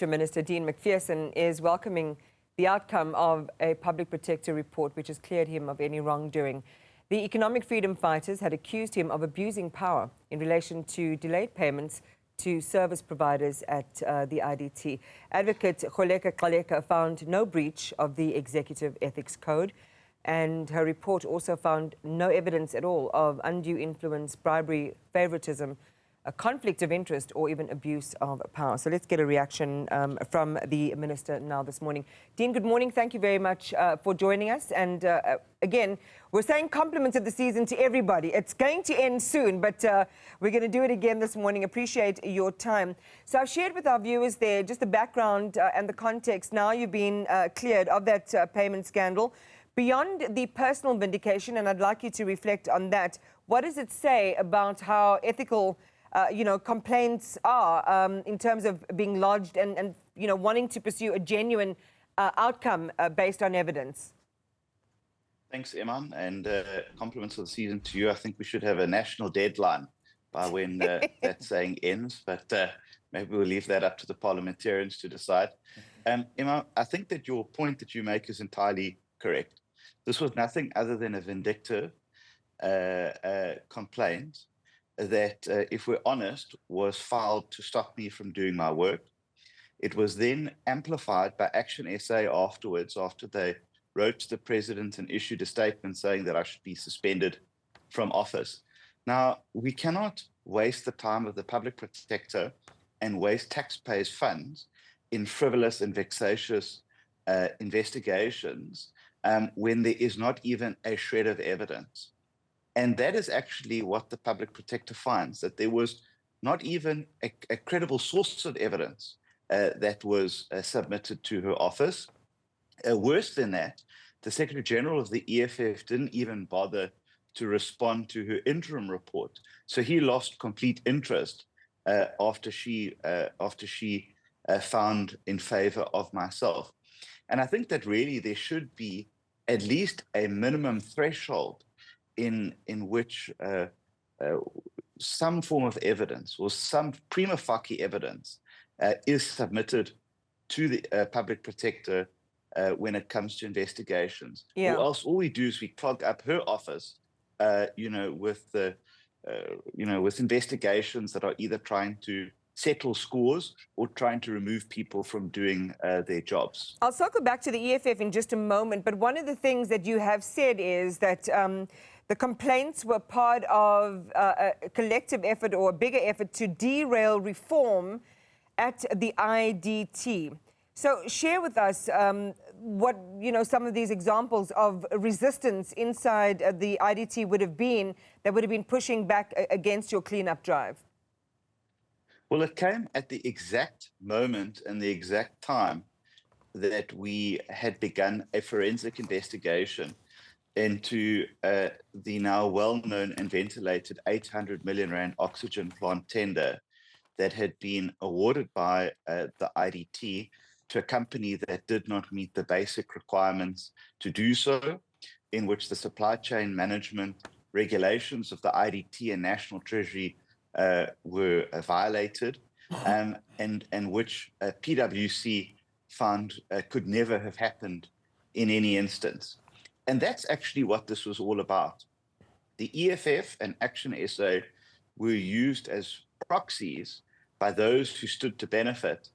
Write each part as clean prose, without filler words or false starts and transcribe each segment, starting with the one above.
Minister Dean MacPherson is welcoming the outcome of a public protector report which has cleared him of any wrongdoing. The economic freedom fighters had accused him of abusing power in relation to delayed payments to service providers at the IDT. Advocate Kholeka Qaleka found no breach of the Executive Ethics Code, and her report also found no evidence at all of undue influence, bribery, favoritism, a conflict of interest or even abuse of power. So let's get a reaction from the Minister now this morning. Dean, good morning. Thank you very much for joining us. And again, we're saying compliments of the season to everybody. It's going to end soon, but we're going to do it again this morning. Appreciate your time. So I've shared with our viewers there just the background and the context. Now you've been cleared of that payment scandal. Beyond the personal vindication, and I'd like you to reflect on that, what does it say about how ethical complaints are in terms of being lodged and wanting to pursue a genuine outcome based on evidence? Thanks, Iman, and compliments of the season to you. I think we should have a national deadline by when that saying ends, but maybe we'll leave that up to the parliamentarians to decide. Iman, I think that your point that you make is entirely correct. This was nothing other than a vindictive complaint that, if we're honest, was filed to stop me from doing my work. It was then amplified by Action SA afterwards, after they wrote to the president and issued a statement saying that I should be suspended from office. Now, we cannot waste the time of the public protector and waste taxpayers' funds in frivolous and vexatious investigations when there is not even a shred of evidence. And that is actually what the public protector finds, that there was not even a credible source of evidence that was submitted to her office. Worse than that, the Secretary General of the EFF didn't even bother to respond to her interim report. So he lost complete interest after she found in favor of myself. And I think that really there should be at least a minimum threshold in which some form of evidence or some prima facie evidence is submitted to the public protector when it comes to investigations. Yeah. Or else all we do is we clog up her office, with investigations that are either trying to settle scores or trying to remove people from doing their jobs. I'll circle back to the EFF in just a moment, but one of the things that you have said is that the complaints were part of a collective effort or a bigger effort to derail reform at the IDT. So share with us what some of these examples of resistance inside the IDT would have been that would have been pushing back against your cleanup drive. Well, it came at the exact moment and the exact time that we had begun a forensic investigation into the now well-known and ventilated 800 million rand oxygen plant tender that had been awarded by the IDT to a company that did not meet the basic requirements to do so, in which the supply chain management regulations of the IDT and National Treasury were violated, and which PwC found could never have happened in any instance. And that's actually what this was all about. The EFF and Action SA were used as proxies by those who stood to benefit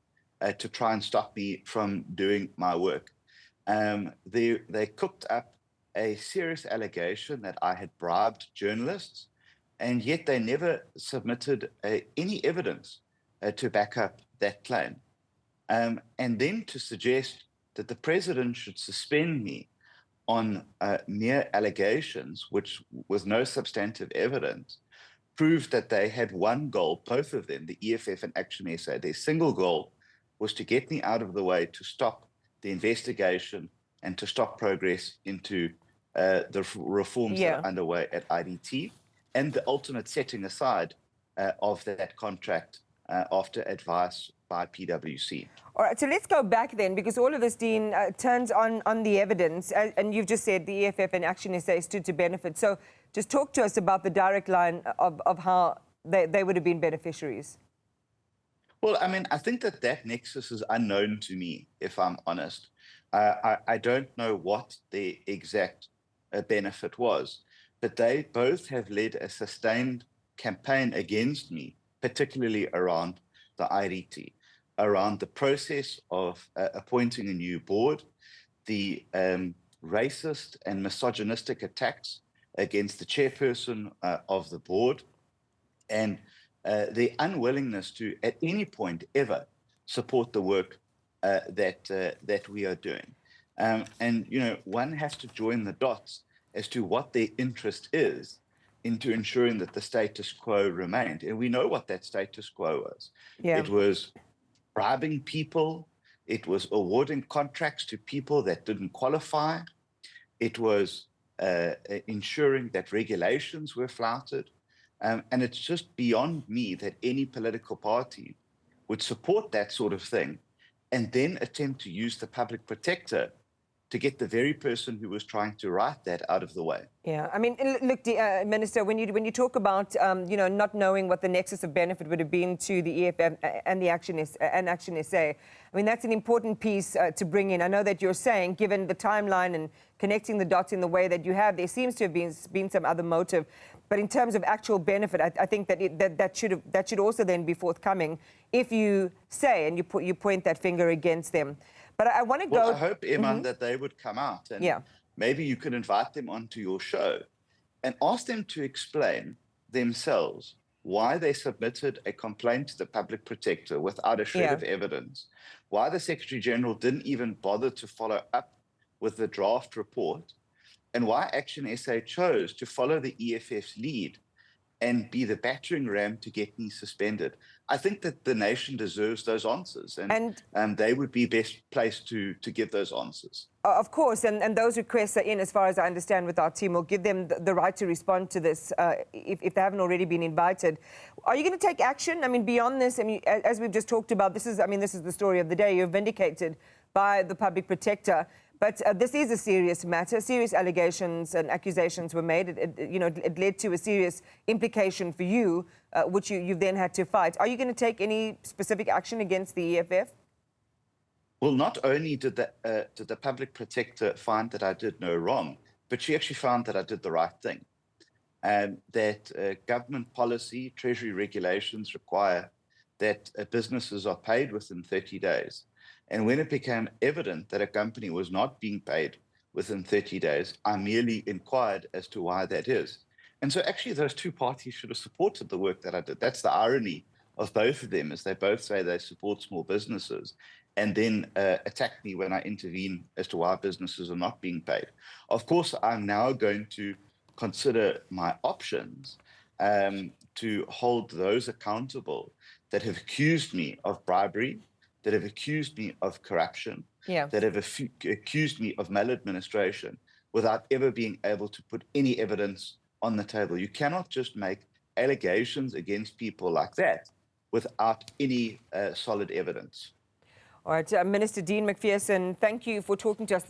to try and stop me from doing my work. They cooked up a serious allegation that I had bribed journalists, and yet they never submitted any evidence to back up that claim. And then to suggest that the president should suspend me on mere allegations, which with no substantive evidence, proved that they had one goal, both of them, the EFF and Action SA. Their single goal was to get me out of the way, to stop the investigation and to stop progress into the reforms that are underway at IDT, and the ultimate setting aside of that contract after advice by PwC. All right, so let's go back then, because all of this, Dean, turns on the evidence, and you've just said the EFF and Action SA stood to benefit. So just talk to us about the direct line of how they would have been beneficiaries. Well, I mean, I think that that nexus is unknown to me, if I'm honest. I don't know what the exact benefit was, but they both have led a sustained campaign against me, particularly around the IDT, around the process of appointing a new board, the racist and misogynistic attacks against the chairperson of the board, and the unwillingness to, at any point ever, support the work that we are doing. And one has to join the dots as to what their interest is into ensuring that the status quo remained. And we know what that status quo was. Yeah. It was bribing people. It was awarding contracts to people that didn't qualify. It was ensuring that regulations were flouted. And it's just beyond me that any political party would support that sort of thing and then attempt to use the public protector to get the very person who was trying to write that out of the way. Yeah, I mean, look, Minister, when you talk about not knowing what the nexus of benefit would have been to the EFF and the Action SA, I mean, that's an important piece to bring in. I know that you're saying, given the timeline and connecting the dots in the way that you have, there seems to have been some other motive. But in terms of actual benefit, I think that should also then be forthcoming if you say and you point that finger against them. But I want to go. Well, I hope, Iman, that they would come out and maybe you could invite them onto your show and ask them to explain themselves why they submitted a complaint to the public protector without a shred of evidence, why the Secretary General didn't even bother to follow up with the draft report, and why Action SA chose to follow the EFF's lead and be the battering ram to get me suspended. I think that the nation deserves those answers, and they would be best placed to give those answers. Of course, and those requests are in, as far as I understand, with our team. We'll give them the right to respond to this if they haven't already been invited. Are you going to take action? I mean, beyond this, I mean, as we've just talked about, this is the story of the day. You're vindicated by the public protector. But this is a serious matter. Serious allegations and accusations were made. It led to a serious implication for you, which you then had to fight. Are you going to take any specific action against the EFF? Well, not only did the public protector find that I did no wrong, but she actually found that I did the right thing, and that government policy, treasury regulations require that businesses are paid within 30 days. And when it became evident that a company was not being paid within 30 days, I merely inquired as to why that is. And so actually those two parties should have supported the work that I did. That's the irony of both of them, is they both say they support small businesses and then attack me when I intervene as to why businesses are not being paid. Of course, I'm now going to consider my options to hold those accountable that have accused me of bribery, that have accused me of corruption, that have accused me of maladministration without ever being able to put any evidence on the table. You cannot just make allegations against people like that without any solid evidence. All right, Minister Dean MacPherson, thank you for talking to us.